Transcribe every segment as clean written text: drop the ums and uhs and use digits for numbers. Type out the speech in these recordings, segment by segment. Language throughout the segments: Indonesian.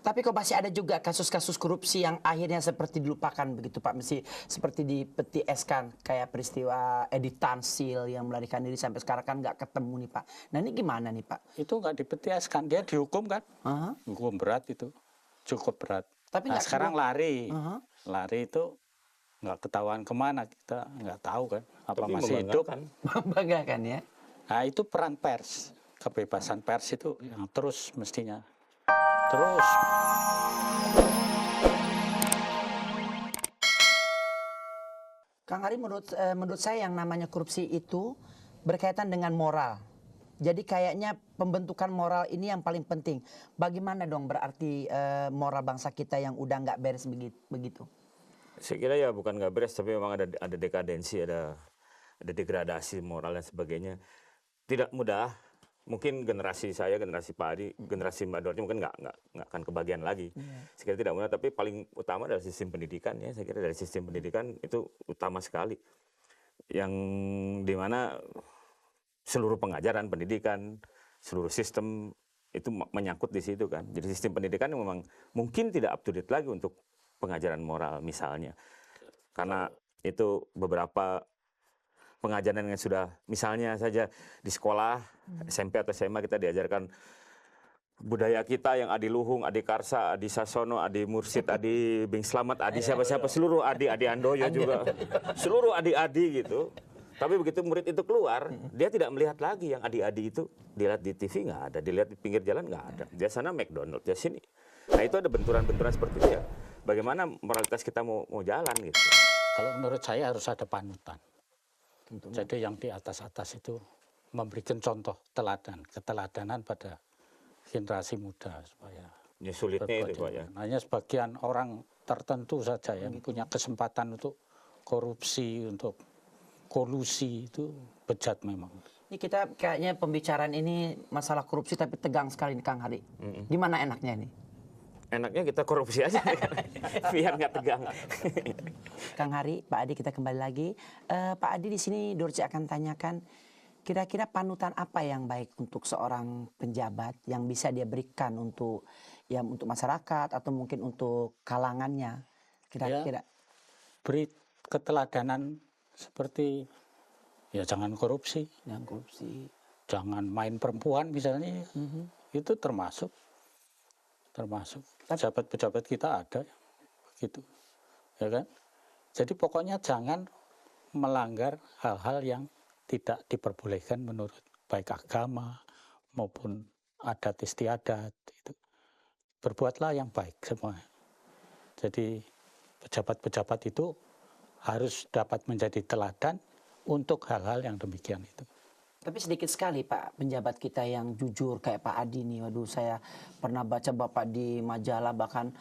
Tapi kok masih ada juga kasus-kasus korupsi yang akhirnya seperti dilupakan begitu Pak, mesti seperti di peti es kan, kayak peristiwa Edi Tansil yang melarikan diri sampai sekarang kan nggak ketemu nih Pak. Nah ini gimana nih Pak? Itu nggak dipetieskan, dia dihukum kan, Aha. hukum berat itu, cukup berat. Tapi Nah nggak sekarang lari, Aha. lari itu nggak ketahuan kemana, kita nggak tahu kan, apa Tapi masih hidup. membanggakan ya. Nah itu peran pers, kebebasan pers itu yang terus mestinya, terus. Kang Hari, menurut saya yang namanya korupsi itu berkaitan dengan moral. Jadi kayaknya pembentukan moral ini yang paling penting. Bagaimana dong berarti moral bangsa kita yang udah nggak beres begitu? Saya kira ya bukan nggak beres, tapi memang ada dekadensi, ada degradasi moral dan sebagainya. Tidak mudah. Mungkin generasi saya, generasi Pak Adi, generasi Mbak Dorce mungkin nggak akan kebagian lagi. Saya kira tidak mudah, tapi paling utama adalah sistem pendidikan ya. Saya kira dari sistem pendidikan itu utama sekali. Yang dimana seluruh pengajaran pendidikan, seluruh sistem itu menyangkut di situ kan. Jadi sistem pendidikan memang mungkin tidak up to date lagi untuk pengajaran moral misalnya. Karena itu beberapa pengajaran yang sudah, misalnya saja di sekolah SMP atau SMA kita diajarkan budaya kita yang Adi Luhung, Adi Karsa, Adi Sasono, Adi Mursid, Adi Bing Slamet, Adi siapa-siapa, seluruh Adi Andoyo juga, seluruh Adi-Adi gitu. Tapi begitu murid itu keluar, dia tidak melihat lagi yang Adi-Adi itu, dilihat di TV nggak ada, dilihat di pinggir jalan nggak ada. Dia sana McDonald, dia sini. Nah itu ada benturan-benturan seperti itu ya. Bagaimana moralitas kita mau jalan gitu. Kalau menurut saya harus ada panutan. Jadi yang di atas-atas itu memberikan contoh teladan, keteladanan pada generasi muda supaya Ya sulitnya itu Pak ya. hanya sebagian orang tertentu saja yang punya kesempatan untuk korupsi, untuk kolusi, itu bejat memang. Ini kita kayaknya pembicaraan ini masalah korupsi tapi tegang sekali nih Kang Hari. Gimana enaknya nih? Enaknya kita korupsi aja biar nggak tegang. Kang Hari, Pak Adi kita kembali lagi. Pak Adi di sini Dorce akan tanyakan kira-kira panutan apa yang baik untuk seorang penjabat yang bisa dia berikan untuk masyarakat atau mungkin untuk kalangannya kira-kira. Beri keteladanan seperti ya jangan korupsi, jangan main perempuan misalnya, itu termasuk pejabat-pejabat kita ada begitu, ya kan? Jadi pokoknya jangan melanggar hal-hal yang tidak diperbolehkan menurut baik agama maupun adat istiadat itu. Berbuatlah yang baik semua. Jadi pejabat-pejabat itu harus dapat menjadi teladan untuk hal-hal yang demikian itu. Tapi sedikit sekali Pak penjabat kita yang jujur kayak Pak Adi nih. Waduh, saya pernah baca Bapak di majalah, bahkan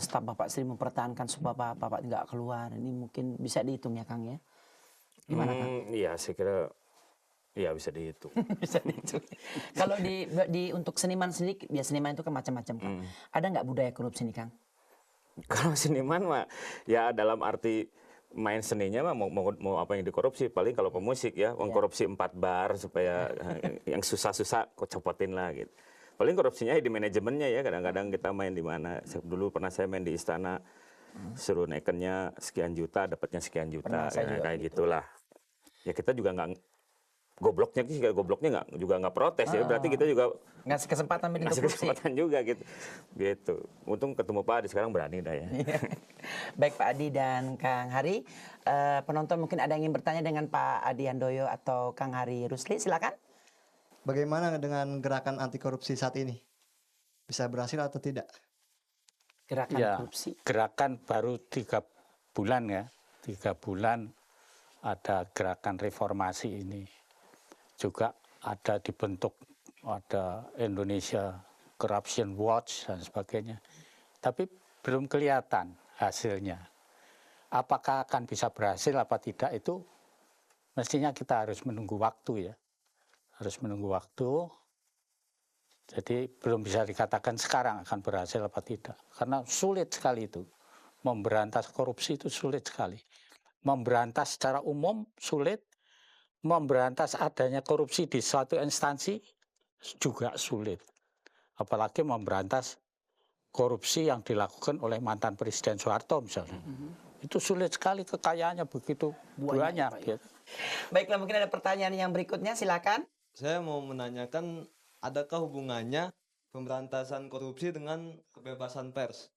staf Bapak sering mempertahankan supaya Bapak nggak keluar. Ini mungkin bisa dihitung ya Kang ya? Gimana Kang? Iya, saya kira ya bisa dihitung. Bisa dihitung. Kalau untuk seniman sendiri, ya seniman itu kan macam-macam Kang. Ada nggak budaya korupsi nih Kang? Kalau seniman mah ya dalam arti main seninya mah mau apa yang dikorupsi, paling kalau pemusik ya mengkorupsi 4 bar supaya yang susah-susah kok copotin lah gitu. Paling korupsinya di manajemennya ya, kadang-kadang kita main di mana. Dulu pernah saya main di istana, suruh naikannya sekian juta, dapatnya sekian juta, ya, kayak gitulah. Ya kita juga nggak gobloknya nggak protes ya, berarti kita juga ngasih kesempatan ngasih kesempatan juga gitu. Untung ketemu Pak Adi sekarang berani dah ya. Baik Pak Adi dan Kang Hari, penonton mungkin ada yang ingin bertanya dengan Pak Adi Handoyo atau Kang Hari Rusli, silakan. Bagaimana dengan gerakan anti korupsi saat ini? Bisa berhasil atau tidak? Gerakan ya, korupsi. Gerakan baru 3 bulan ya, 3 bulan ada gerakan reformasi ini. Juga ada dibentuk, ada Indonesia Corruption Watch dan sebagainya. Tapi belum kelihatan hasilnya. Apakah akan bisa berhasil apa tidak itu mestinya kita harus menunggu waktu ya. Harus menunggu waktu. Jadi belum bisa dikatakan sekarang akan berhasil apa tidak. Karena sulit sekali itu. Memberantas korupsi itu sulit sekali. Memberantas secara umum sulit. Memberantas adanya korupsi di suatu instansi juga sulit. Apalagi memberantas korupsi yang dilakukan oleh mantan Presiden Soeharto misalnya. Itu sulit sekali, kekayaannya begitu banyak. Pak, ya. Gitu. Baiklah, mungkin ada pertanyaan yang berikutnya, silakan. Saya mau menanyakan, adakah hubungannya pemberantasan korupsi dengan kebebasan pers?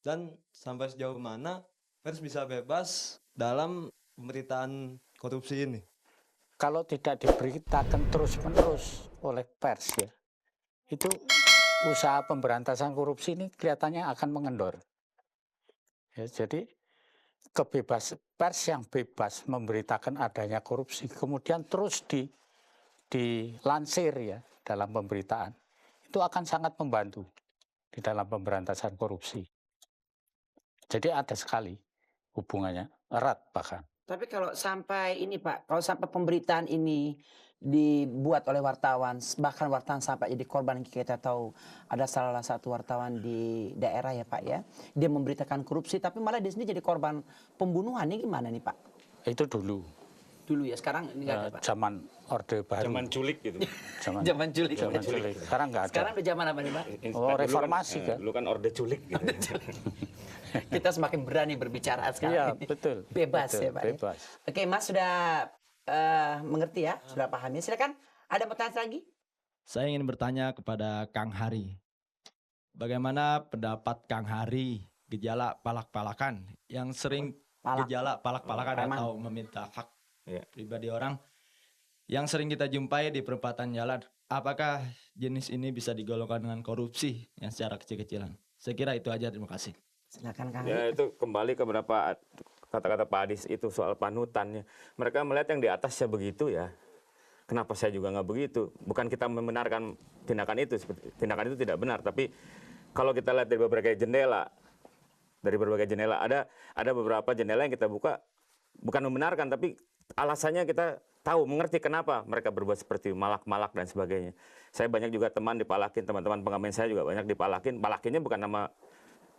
Dan sampai sejauh mana pers bisa bebas dalam pemberitaan korupsi ini? Kalau tidak diberitakan terus-menerus oleh pers ya, itu usaha pemberantasan korupsi ini kelihatannya akan mengendor. Ya, jadi pers yang bebas memberitakan adanya korupsi, kemudian terus dilansir ya dalam pemberitaan, itu akan sangat membantu di dalam pemberantasan korupsi. Jadi ada sekali hubungannya, erat bahkan. Tapi kalau sampai ini Pak, kalau sampai pemberitaan ini dibuat oleh wartawan, bahkan wartawan sampai jadi korban, kita tahu ada salah satu wartawan di daerah ya Pak ya, dia memberitakan korupsi tapi malah dia sendiri jadi korban pembunuhan, ini gimana nih Pak? Itu dulu, Dulu ya, sekarang ini nggak ada Pak. zaman Orde Baru. Zaman culik gitu. Zaman culik. Zaman culik. Sekarang nggak ada. Sekarang udah zaman apa nih Pak? Oh, reformasi kan. Dulu kan orde culik gitu. Kita semakin berani berbicara sekarang. Iya, betul. Bebas betul, ya Pak. ya? Bebas. Oke Mas sudah mengerti ya, sudah paham ya. Silakan, ada pertanyaan lagi? Saya ingin bertanya kepada Kang Hari. Bagaimana pendapat Kang Hari gejala palak-palakan yang sering Palak. gejala palak-palakan preman. atau meminta hak Iya. pribadi orang yang sering kita jumpai di perempatan jalan? Apakah jenis ini bisa digolongkan dengan korupsi yang secara kecil-kecilan? Saya kira itu aja, terima kasih. Silakan Kang. Ya itu kembali ke beberapa kata-kata Pak Adis itu soal panutannya. Mereka melihat yang di atasnya begitu ya. Kenapa saya juga nggak begitu? Bukan kita membenarkan tindakan itu, tindakan itu tidak benar. Tapi kalau kita lihat dari berbagai jendela ada beberapa jendela yang kita buka bukan membenarkan, tapi alasannya kita tahu, mengerti kenapa mereka berbuat seperti malak-malak dan sebagainya. Saya banyak juga teman dipalakin, teman-teman pengamen saya juga banyak dipalakin. Palakinnya bukan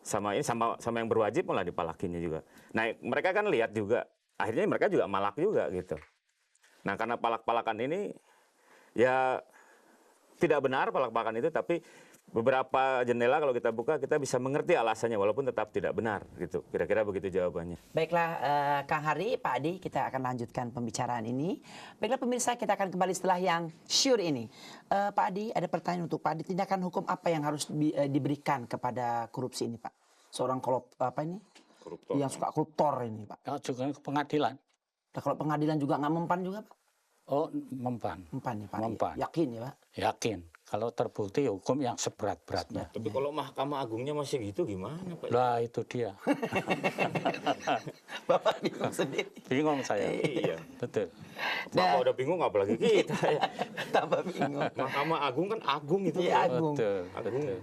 sama yang berwajib, malah dipalakinnya juga. Nah, mereka kan lihat juga, akhirnya mereka juga malak juga gitu. Nah, karena palak-palakan ini ya tidak benar palak-palakan itu, tapi beberapa jendela kalau kita buka kita bisa mengerti alasannya walaupun tetap tidak benar gitu. Kira-kira begitu jawabannya. Baiklah Kang Hari, Pak Adi, kita akan lanjutkan pembicaraan ini. Baiklah pemirsa, kita akan kembali setelah yang sure ini. Pak Adi, ada pertanyaan untuk Pak Adi. Tindakan hukum apa yang harus diberikan kepada korupsi ini Pak? Seorang Koruptor. yang suka koruptor ini Pak. Ya, juga ke pengadilan. Nah, kalau pengadilan juga nggak mempan juga Pak? Oh, mempan. Mempan ya Pak? Mempan. Yakin ya Pak? Yakin. Kalau terbukti hukum yang seberat-beratnya. Tapi kalau Mahkamah Agungnya masih gitu gimana Pak? Lah itu dia. Bapak bingung sendiri. Bingung saya. Iya. Betul. Bapak udah bingung apalagi kita ya. Tambah bingung. Mahkamah Agung kan agung itu. Iya, Pak. agung. Betul. Agung. Betul.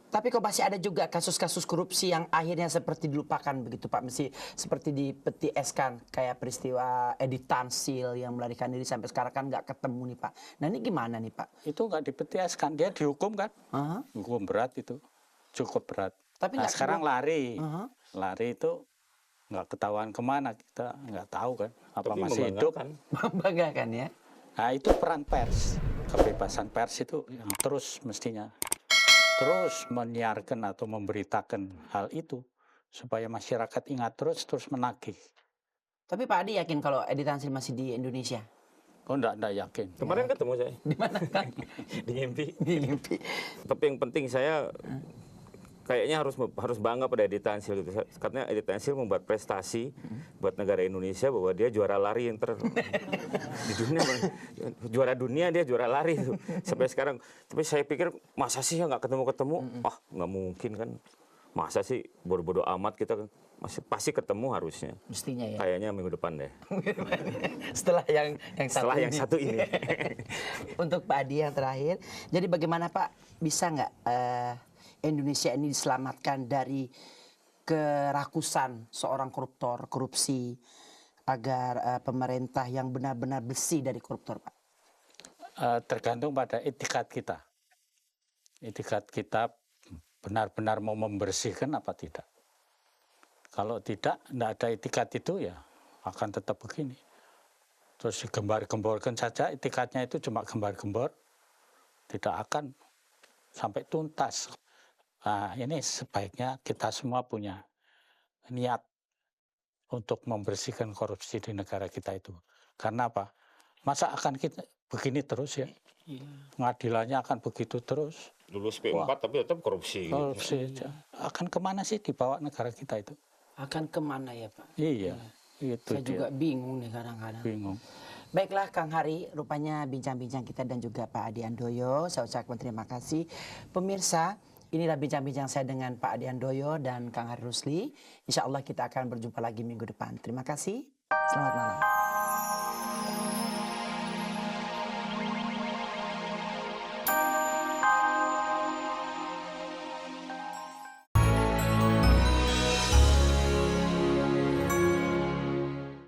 Tapi kok masih ada juga kasus-kasus korupsi yang akhirnya seperti dilupakan begitu Pak, mesti seperti dipeti eskan kayak peristiwa Edi Tansil yang melarikan diri sampai sekarang kan nggak ketemu nih Pak. Nah ini gimana nih Pak? Itu nggak dipetieskan, dia dihukum kan? Aha. Hukum berat itu, cukup berat. Tapi Nah nggak sekarang keluar. lari, Aha. lari itu nggak ketahuan kemana, kita nggak tahu kan? Apa Tapi masih hidup? membanggakan. Membanggakan ya. Nah itu peran pers, kebebasan pers itu yang terus mestinya terus menyiarkan atau memberitakan hal itu supaya masyarakat ingat terus menagih. Tapi Pak Adi yakin kalau Edi Tansil masih di Indonesia? Oh enggak yakin. Kemarin ketemu saya Di mana kan? di Ngimpi. Di mimpi. Tapi yang penting saya kayaknya harus bangga pada Edi Tansil gitu. Karena Edi Tansil membuat prestasi buat negara Indonesia bahwa dia juara lari yang di dunia, juara dunia, dia juara lari itu sampai sekarang. Tapi saya pikir masa sih ya nggak ketemu, nggak mungkin kan. Masa sih bodoh-bodoh amat, kita masih pasti ketemu harusnya. Mestinya ya. Kayaknya minggu depan deh. Setelah yang Setelah yang satu ini. Untuk Pak Adi yang terakhir, jadi bagaimana Pak bisa nggak Indonesia ini diselamatkan dari kerakusan seorang koruptor, korupsi, agar pemerintah yang benar-benar bersih dari koruptor Pak? Tergantung pada etikat kita. Etikat kita benar-benar mau membersihkan apa tidak. Kalau tidak ada etikat itu ya akan tetap begini. Terus digembar-gemborkan saja, etikatnya itu cuma gembar-gembor, tidak akan sampai tuntas. Nah, ini sebaiknya kita semua punya niat untuk membersihkan korupsi di negara kita itu. Karena apa? Masa akan kita begini terus ya? Pengadilannya akan begitu terus. Lulus P4 tapi tetap korupsi. Korupsi akan kemana sih dibawa negara kita itu? Akan kemana ya Pak? Iya, itu Saya dia. juga bingung nih kadang-kadang. Bingung. Baiklah Kang Hari, rupanya bincang-bincang kita dan juga Pak Adi Handoyo. Saya ucapkan terima kasih. Pemirsa, inilah bincang-bincang saya dengan Pak Adi Handoyo dan Kang Hari Rusli. Insya Allah kita akan berjumpa lagi minggu depan. Terima kasih. Selamat malam.